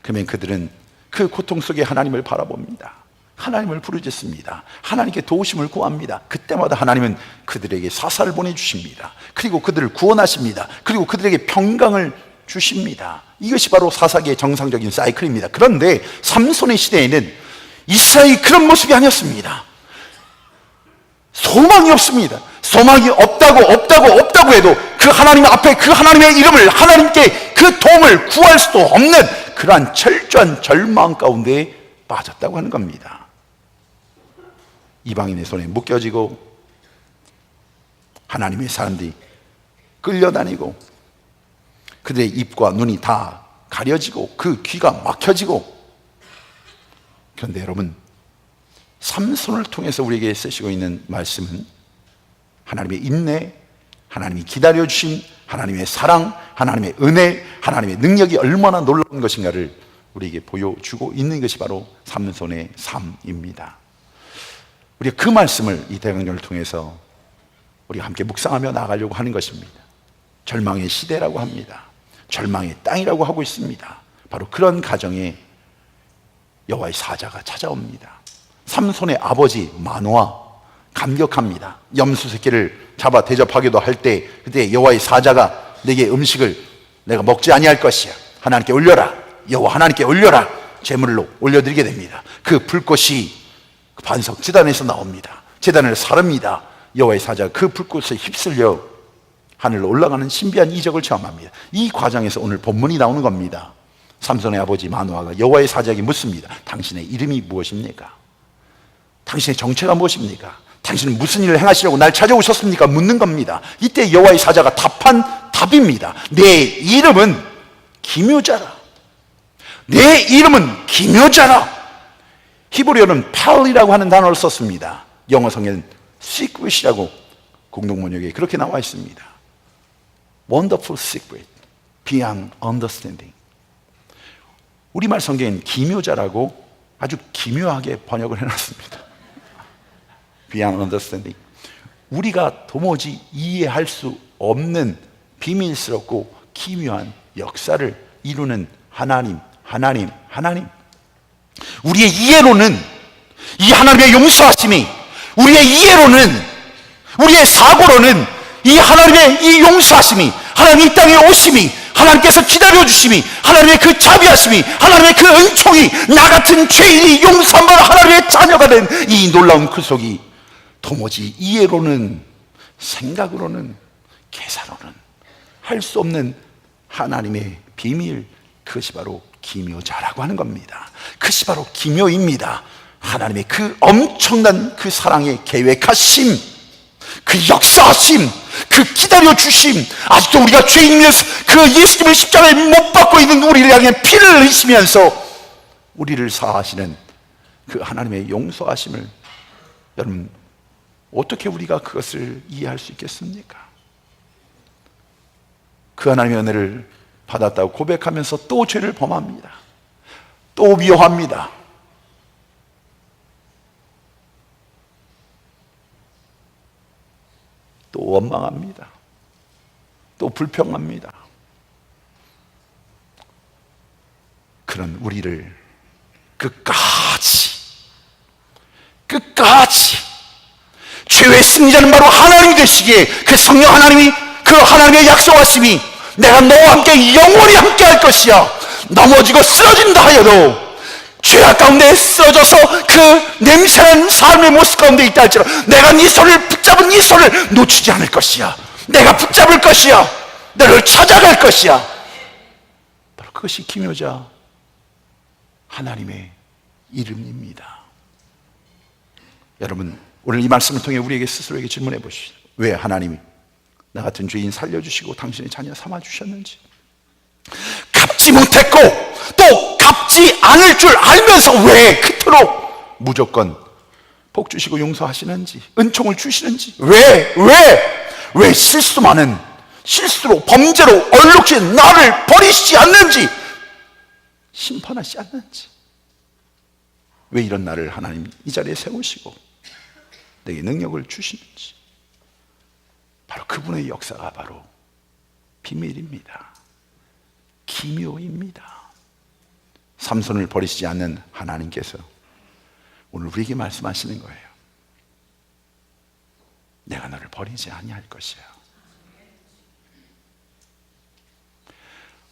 그러면 그들은 그 고통 속에 하나님을 바라봅니다. 하나님을 부르짖습니다. 하나님께 도우심을 구합니다. 그때마다 하나님은 그들에게 사사를 보내주십니다. 그리고 그들을 구원하십니다. 그리고 그들에게 평강을 주십니다. 이것이 바로 사사기의 정상적인 사이클입니다. 그런데 삼손의 시대에는 이스라엘이 그런 모습이 아니었습니다. 소망이 없습니다. 소망이 없다고 해도 그 하나님 앞에 그 하나님의 이름을, 하나님께 그 도움을 구할 수도 없는 그러한 철저한 절망 가운데 빠졌다고 하는 겁니다. 이방인의 손에 묶여지고 하나님의 사람들이 끌려다니고 그들의 입과 눈이 다 가려지고 그 귀가 막혀지고. 그런데 여러분, 삼손을 통해서 우리에게 쓰시고 있는 말씀은 하나님의 인내, 하나님이 기다려주신 하나님의 사랑, 하나님의 은혜, 하나님의 능력이 얼마나 놀라운 것인가를 우리에게 보여주고 있는 것이 바로 삼손의 삶입니다. 우리가 그 말씀을 이 대강절을 통해서 우리가 함께 묵상하며 나아가려고 하는 것입니다. 절망의 시대라고 합니다. 절망의 땅이라고 하고 있습니다. 바로 그런 가정에 여호와의 사자가 찾아옵니다. 삼손의 아버지 마노아 감격합니다. 염소 새끼를 잡아 대접하기도 할 때 그때 여호와의 사자가 내게 음식을 내가 먹지 아니할 것이야. 하나님께 올려라. 여호와 하나님께 올려라. 제물로 올려드리게 됩니다. 그 불꽃이 반석 제단에서 나옵니다. 제단을 사릅니다. 여호와의 사자가 그 불꽃에 휩쓸려 하늘로 올라가는 신비한 이적을 체험합니다. 이 과정에서 오늘 본문이 나오는 겁니다. 삼손의 아버지 마노아가 여호와의 사자에게 묻습니다. 당신의 이름이 무엇입니까? 당신의 정체가 무엇입니까? 당신은 무슨 일을 행하시려고 날 찾아오셨습니까? 묻는 겁니다. 이때 여호와의 사자가 답한 답입니다. 내 이름은 기묘자라. 내 이름은 기묘자라. 히브리어는 팔이라고 하는 단어를 썼습니다. 영어 성에는 secret이라고 공동번역에 그렇게 나와 있습니다. Wonderful secret, beyond understanding. 우리말 성경엔 기묘자라고 아주 기묘하게 번역을 해놨습니다. Beyond understanding. 우리가 도무지 이해할 수 없는 비밀스럽고 기묘한 역사를 이루는 하나님. 우리의 이해로는 이 하나님의 용서하심이, 우리의 이해로는, 우리의 사고로는 이 하나님의 이 용서하심이, 하나님의 이 땅에 오심이, 하나님께서 기다려주심이, 하나님의 그 자비하심이, 하나님의 그 은총이, 나 같은 죄인이 용서함받아 하나님의 자녀가 된 이 놀라운 그 속이 도무지 이해로는, 생각으로는, 계산으로는 할 수 없는 하나님의 비밀, 그것이 바로 기묘자라고 하는 겁니다. 그것이 바로 기묘입니다. 하나님의 그 엄청난 그 사랑의 계획하심, 그 역사하심, 그 기다려주심, 아직도 우리가 죄인이면서 그 예수님을 십자가에 못 박고 있는 우리를 향해 피를 흘리시면서 우리를 사하시는 그 하나님의 용서하심을, 여러분 어떻게 우리가 그것을 이해할 수 있겠습니까? 그 하나님의 은혜를 받았다고 고백하면서 또 죄를 범합니다. 또 미워합니다. 또 원망합니다. 또 불평합니다. 그런 우리를 끝까지 죄의 승리자는 바로 하나님이 되시기에 그 성령 하나님이, 그 하나님의 약속하심이 내가 너와 함께 영원히 함께 할 것이야. 넘어지고 쓰러진다 하여도 죄악 가운데 쓰러져서 그 냄새나는 삶의 모습 가운데 있다 할지라도 내가 네 손을 붙잡은 네 손을 놓치지 않을 것이야. 내가 붙잡을 것이야. 너를 찾아갈 것이야. 바로 그것이 기묘자 하나님의 이름입니다. 여러분, 오늘 이 말씀을 통해 우리에게 스스로에게 질문해 보십시오. 왜 하나님이 나 같은 죄인 살려주시고 당신의 자녀 삼아주셨는지, 갚지 못했고 또 갚지 않을 줄 알면서 왜 그토록 무조건 복 주시고 용서하시는지, 은총을 주시는지, 왜 실수 많은 실수로 범죄로 얼룩진 나를 버리시지 않는지, 심판하시지 않는지, 왜 이런 나를 하나님 이 자리에 세우시고 내게 능력을 주시는지, 바로 그분의 역사가 바로 비밀입니다. 기묘입니다. 삼손을 버리시지 않는 하나님께서 오늘 우리에게 말씀하시는 거예요. 내가 너를 버리지 아니할 것이야.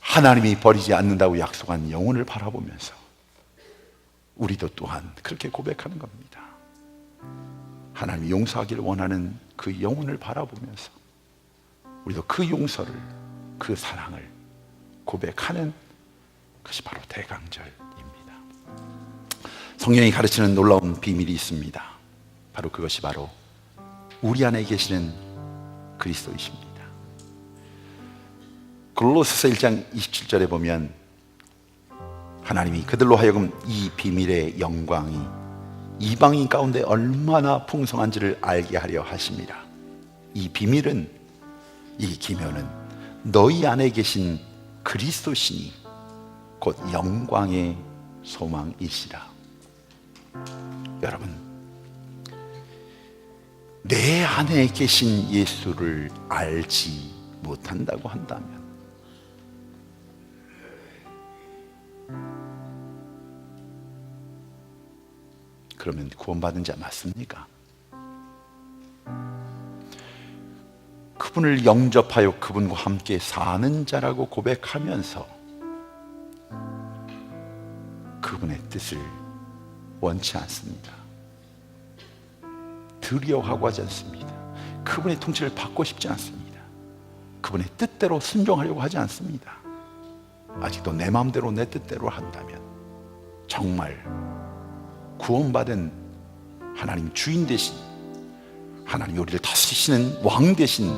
하나님이 버리지 않는다고 약속한 영혼을 바라보면서 우리도 또한 그렇게 고백하는 겁니다. 하나님이 용서하기를 원하는 그 영혼을 바라보면서 우리도 그 용서를, 그 사랑을 고백하는 것이 바로 대강절입니다. 성령이 가르치는 놀라운 비밀이 있습니다. 바로 그것이 바로 우리 안에 계시는 그리스도이십니다. 골로새서 1장 27절에 보면 하나님이 그들로 하여금 이 비밀의 영광이 이방인 가운데 얼마나 풍성한지를 알게 하려 하십니다. 이 비밀은, 이 기묘는 너희 안에 계신 그리스도시니 곧 영광의 소망이시라. 여러분, 내 안에 계신 예수를 알지 못한다고 한다면 그러면 구원받은 자 맞습니까? 그분을 영접하여 그분과 함께 사는 자라고 고백하면서 그분의 뜻을 원치 않습니다. 두려워하고 하지 않습니다. 그분의 통치를 받고 싶지 않습니다. 그분의 뜻대로 순종하려고 하지 않습니다. 아직도 내 마음대로 내 뜻대로 한다면 정말 구원받은 하나님 주인 되신, 하나님 우리를 다스리시는 왕 되신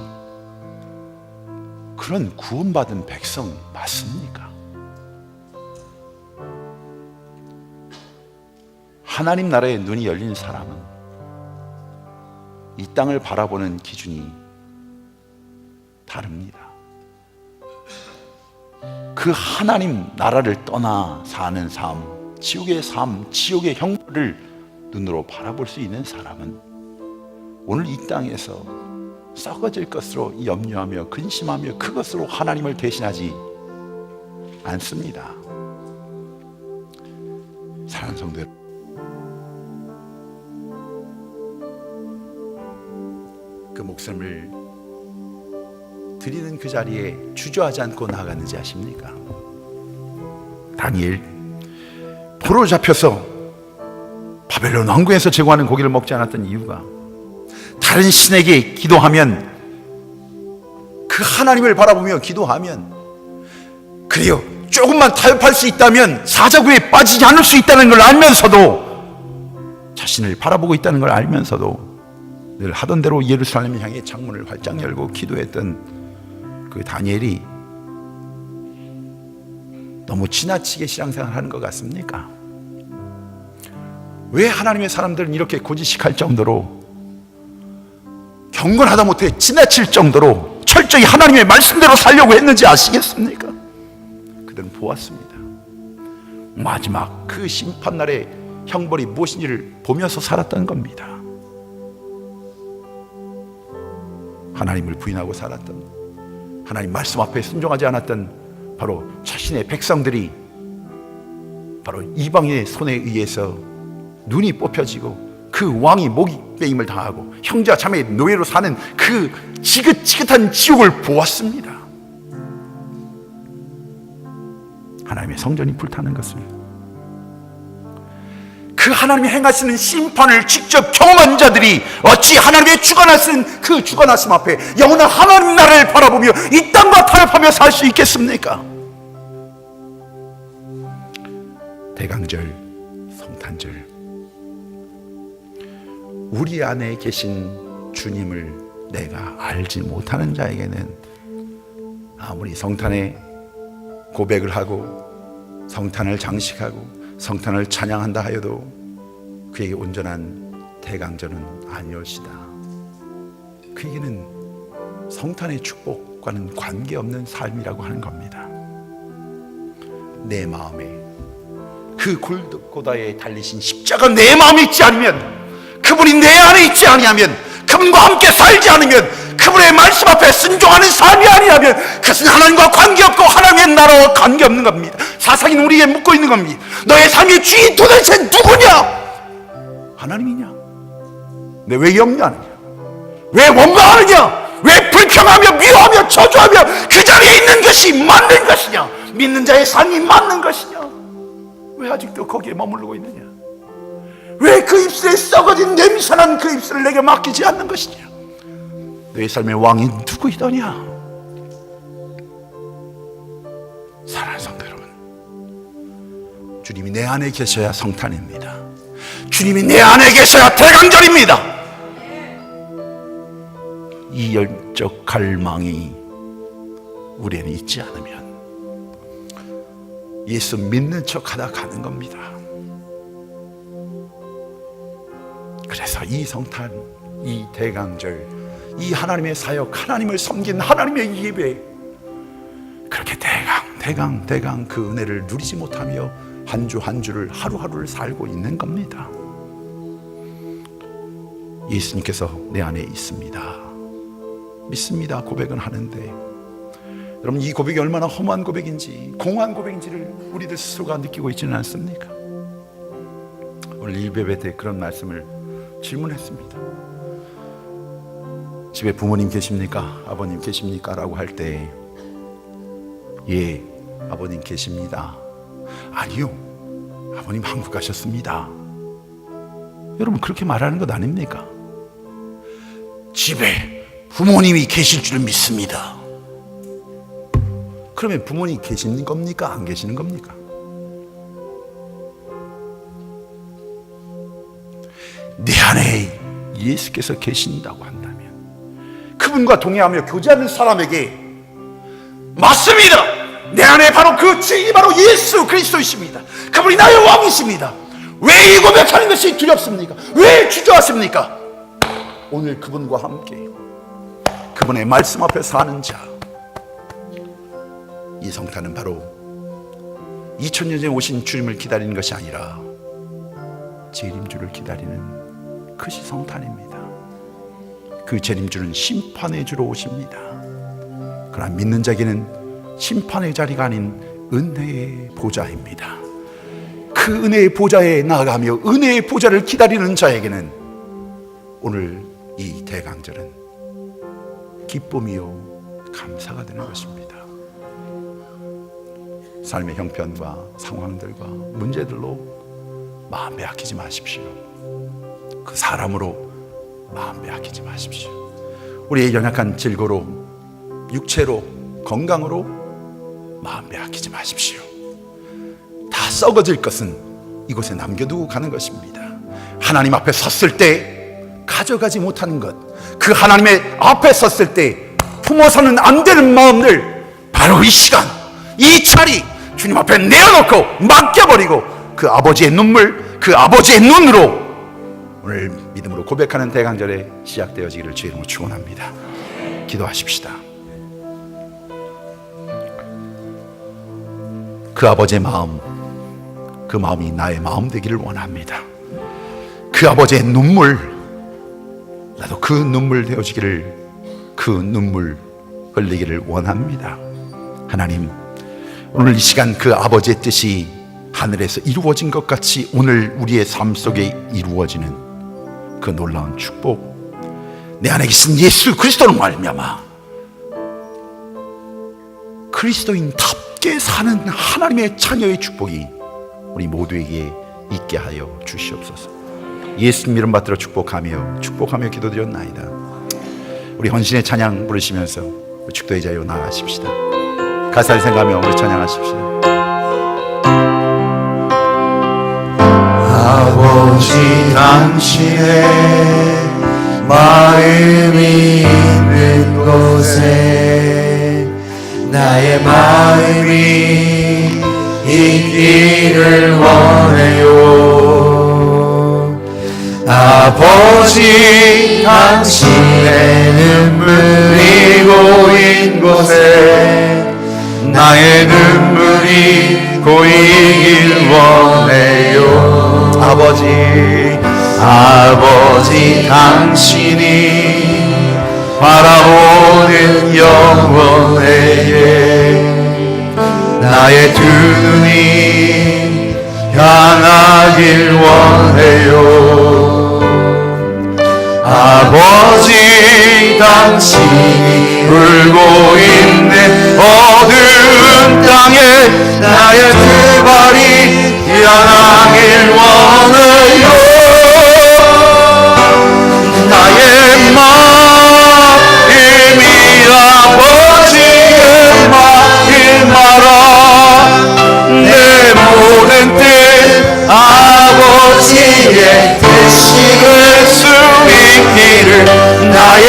그런 구원받은 백성 맞습니까? 하나님 나라의 눈이 열린 사람은 이 땅을 바라보는 기준이 다릅니다. 그 하나님 나라를 떠나 사는 삶, 지옥의 삶, 지옥의 형벌을 눈으로 바라볼 수 있는 사람은 오늘 이 땅에서 썩어질 것으로 염려하며 근심하며 그것으로 하나님을 대신하지 않습니다. 사랑하는 성도 여러분, 그 목숨을 드리는 그 자리에 주저하지 않고 나아갔는지 아십니까? 다니엘 포로 잡혀서 바벨론 왕궁에서 제공하는 고기를 먹지 않았던 이유가 다른 신에게 기도하면, 그 하나님을 바라보며 기도하면, 그래요, 조금만 타협할 수 있다면 사자구에 빠지지 않을 수 있다는 걸 알면서도, 자신을 바라보고 있다는 걸 알면서도 늘 하던 대로 예루살렘을 향해 창문을 활짝 열고 기도했던 그 다니엘이 너무 지나치게 신앙생활을 하는 것 같습니까? 왜 하나님의 사람들은 이렇게 고지식할 정도로, 경건하다 못해 지나칠 정도로 철저히 하나님의 말씀대로 살려고 했는지 아시겠습니까? 그들은 보았습니다. 마지막 그 심판날의 형벌이 무엇인지를 보면서 살았던 겁니다. 하나님을 부인하고 살았던, 하나님 말씀 앞에 순종하지 않았던 바로 자신의 백성들이 바로 이방인의 손에 의해서 눈이 뽑혀지고 그 왕이 목배임을 당하고 형제와 자매의 노예로 사는 그 지긋지긋한 지옥을 보았습니다. 하나님의 성전이 불타는 것을, 그 하나님이 행하시는 심판을 직접 경험한 자들이 어찌 하나님의 주관하신 그 주관하심 앞에 영원한 하나님 나라를 바라보며 이 땅과 타협하며 살 수 있겠습니까? 대강절, 성탄절, 우리 안에 계신 주님을 내가 알지 못하는 자에게는 아무리 성탄에 고백을 하고 성탄을 장식하고 성탄을 찬양한다 하여도 그에게 온전한 대강절은 아니올시다. 그에게는 성탄의 축복, 과는 관계없는 삶이라고 하는 겁니다. 내 마음에 그 골고다에 달리신 십자가 내 마음에 있지 않으면, 그분이 내 안에 있지 아니하면, 그분과 함께 살지 않으면, 그분의 말씀 앞에 순종하는 삶이 아니라면 그것은 하나님과 관계없고 하나님의 나라와 관계없는 겁니다. 사상인 우리에게 묻고 있는 겁니다. 너의 삶의 주인 도대체 누구냐? 하나님이냐? 내 왜 염려하느냐? 왜 원망하느냐? 왜 불평하며 미워하며 저주하며 그 자리에 있는 것이 맞는 것이냐? 믿는 자의 삶이 맞는 것이냐? 왜 아직도 거기에 머무르고 있느냐? 왜 그 입술에 썩어진 냄새난 그 입술을 내게 맡기지 않는 것이냐? 너의 삶의 왕이 누구이더냐? 사랑하는 성도 여러분, 주님이 내 안에 계셔야 성탄입니다. 주님이 내 안에 계셔야 대강절입니다. 이 열정 갈망이 우리에는 있지 않으면 예수 믿는 척 하다 가는 겁니다. 그래서 이 성탄, 이 대강절, 이 하나님의 사역, 하나님을 섬긴 하나님의 예배, 그렇게 대강 그 은혜를 누리지 못하며 한 주 한 주를 하루하루를 살고 있는 겁니다. 예수님께서 내 안에 있습니다, 믿습니다 고백은 하는데, 여러분 이 고백이 얼마나 험한 고백인지, 공허한 고백인지를 우리들 스스로가 느끼고 있지는 않습니까? 오늘 일베베 때 그런 말씀을 질문했습니다. 집에 부모님 계십니까? 아버님 계십니까? 라고 할 때, 예, 아버님 계십니다. 아니요, 아버님 한국 가셨습니다. 여러분 그렇게 말하는 것 아닙니까? 집에 부모님이 계실 줄은 믿습니다. 그러면 부모님이 계시는 겁니까? 안 계시는 겁니까? 내 안에 예수께서 계신다고 한다면 그분과 동행하며 교제하는 사람에게, 맞습니다, 내 안에 바로 그 주인이 바로 예수 그리스도이십니다. 그분이 나의 왕이십니다. 왜 이 고백하는 것이 두렵습니까? 왜 주저하십니까? 오늘 그분과 함께 그분의 말씀 앞에 사는 자, 이 성탄은 바로 2000년 전에 오신 주님을 기다리는 것이 아니라 재림주를 기다리는 것이 성탄입니다. 그 재림주는 심판의 주로 오십니다. 그러나 믿는 자에게는 심판의 자리가 아닌 은혜의 보좌입니다. 그 은혜의 보좌에 나아가며 은혜의 보좌를 기다리는 자에게는 오늘 이 대강절은 기쁨이요 감사가 되는 것입니다. 삶의 형편과 상황들과 문제들로 마음 빼앗기지 마십시오. 그 사람으로 마음 빼앗기지 마십시오. 우리의 연약한 질고로, 육체로, 건강으로 마음 빼앗기지 마십시오. 다 썩어질 것은 이곳에 남겨두고 가는 것입니다. 하나님 앞에 섰을 때 가져가지 못하는 것, 그 하나님의 앞에 섰을 때 품어서는 안 되는 마음들, 바로 이 시간, 이 자리 주님 앞에 내어놓고 맡겨버리고 그 아버지의 눈물, 그 아버지의 눈으로 오늘 믿음으로 고백하는 대강절에 시작되어지기를 주의 이름으로 축원합니다. 기도하십시다. 그 아버지의 마음, 그 마음이 나의 마음 되기를 원합니다. 그 아버지의 눈물, 나도 그 눈물 되어지기를, 그 눈물 흘리기를 원합니다. 하나님, 오늘 이 시간 그 아버지의 뜻이 하늘에서 이루어진 것 같이 오늘 우리의 삶 속에 이루어지는 그 놀라운 축복, 내 안에 계신 예수 그리스도로 말미암아 그리스도인답게 사는 하나님의 자녀의 축복이 우리 모두에게 있게 하여 주시옵소서. 예수님 이름 받들어 축복하며 기도드렸나이다. 우리 헌신의 찬양 부르시면서 축도의 자리로 나아가십시다. 가사를 생각하며 우리 찬양하십시다. 아버지 당신의 마음이 있는 곳에 나의 마음이 있기를 원해요. 아버지 당신의 눈물이 고인 곳에 나의 눈물이 고이길 원해요. 아버지 당신이 바라보는 영혼에게 나의 두 눈이 향하길 원해요. 아버지 당신이 울고 있는 어두운 땅에 나의 두 발이 향하길 원해요. 나의 마음이 아버지의 마음 알아. 내 모든 뜻 아버지의 뜻이 수 있기를 나의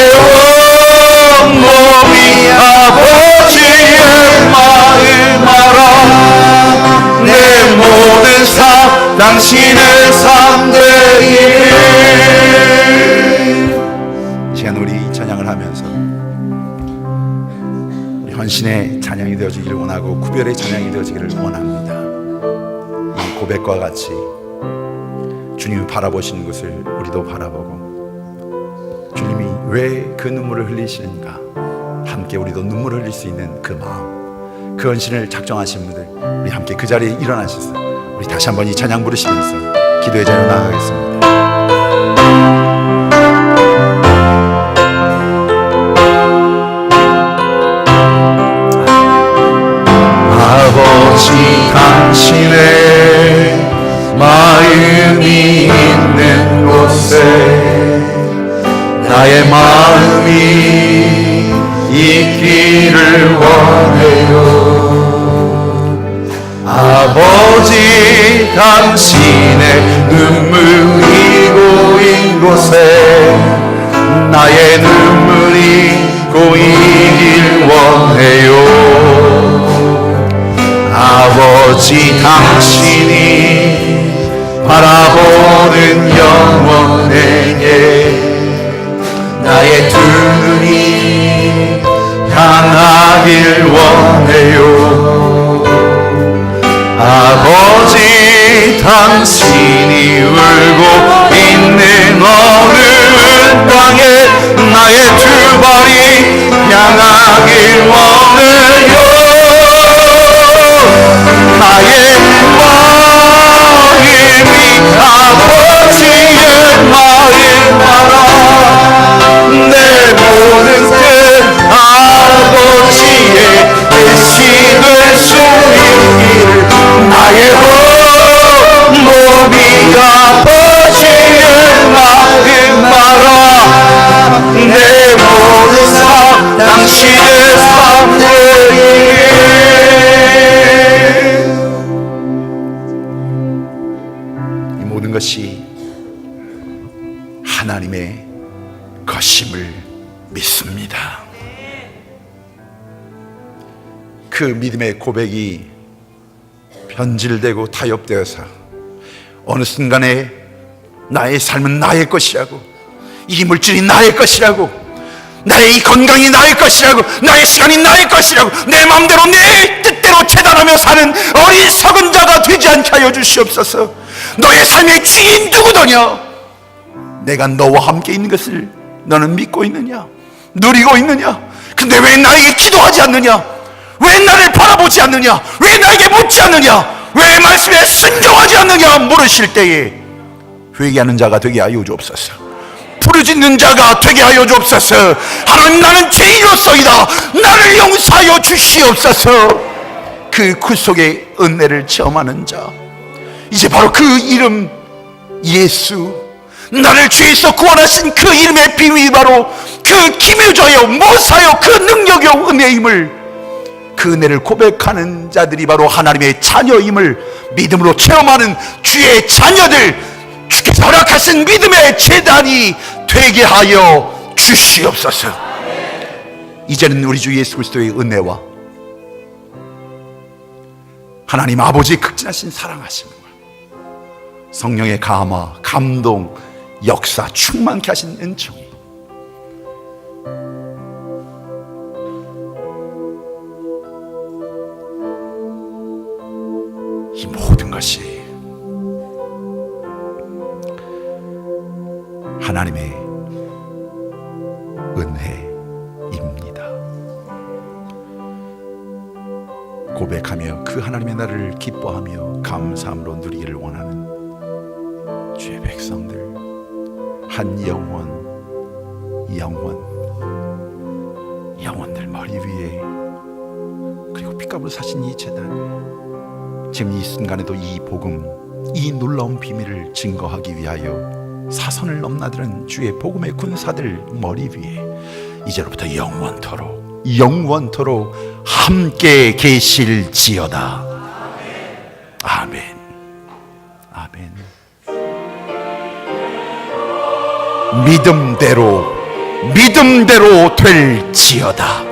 온몸이 아버지의 마음 알아. 내 모든 삶 당신의 삶 되기를. 시간 우리 찬양을 하면서 우리 헌신의 찬양이 되어지기를 원하고 구별의 찬양이 되어지기를 원합니다. 이 고백과 같이 주님이 바라보시는 것을 우리도 바라보고 주님이 왜 그 눈물을 흘리시는가 함께 우리도 눈물을 흘릴 수 있는 그 마음, 그 헌신을 작정하신 분들 우리 함께 그 자리에 일어나셔서 우리 다시 한번 이 찬양 부르시면서 기도의 자리로 나아가겠습니다. 아버지 당신의 마음이 있는 곳에 나의 마음이 있기를 원해요. 아버지 당신의 눈물이 고인 곳에 나의 눈물이 고이길 원해요. 아버지 당신이 바라보는 영혼에게 나의 두 눈이 향하길 원해요. 아버지 당신이 울고 있는 어느 땅에 나의 두 발이 향하길 원해요. 나의 마음이 아버지의 마음 알아. 내 모든 뜻 아버지의 뜻이 될 수 있기를 나의 몸이 아버지의 마음 알아. 내 모든 삶 당신의 삶 되기를. 모든 것이 하나님의 것임을 믿습니다. 그 믿음의 고백이 변질되고 타협되어서 어느 순간에 나의 삶은 나의 것이라고, 이 물질이 나의 것이라고, 나의 이 건강이 나의 것이라고, 나의 시간이 나의 것이라고, 내 마음대로 내 뜻대로 재단하며 사는 어리석은 자가 되지 않게 하여 주시옵소서. 너의 삶의 주인 누구더냐? 내가 너와 함께 있는 것을 너는 믿고 있느냐? 누리고 있느냐? 근데 왜 나에게 기도하지 않느냐? 왜 나를 바라보지 않느냐? 왜 나에게 묻지 않느냐? 왜 말씀에 순종하지 않느냐? 물으실 때에 회개하는 자가 되게 하여 주옵소서. 부르짖는 자가 되게 하여 주옵소서. 하나님, 나는 죄인으로서이다. 나를 용서하여 주시옵소서. 그 구속의 은혜를 체험하는 자, 이제 바로 그 이름 예수, 나를 죄에서 구원하신 그 이름의 비밀이 바로 그 기묘자요 모사요 그 능력요 은혜임을, 그 은혜를 고백하는 자들이 바로 하나님의 자녀임을 믿음으로 체험하는 주의 자녀들, 주께서 허락하신 믿음의 제단이 되게 하여 주시옵소서. 이제는 우리 주 예수 그리스도의 은혜와 하나님 아버지의 극진하신 사랑하심과 성령의 감화, 감동, 역사 충만케 하신 은총이 이 모든 것이 하나님의 은혜입니다. 고백하며 그 하나님의 나라를 기뻐하며 감사함으로 누리기를 원하는 주의 백성들, 한 영혼들 머리 위에, 그리고 피값으로 사신 이 제단, 지금 이 순간에도 이 복음, 이 놀라운 비밀을 증거하기 위하여 사선을 넘나드는 주의 복음의 군사들 머리 위에 이제로부터 영원토록 함께 계실지어다. 아멘. 아멘. 믿음대로 될지어다.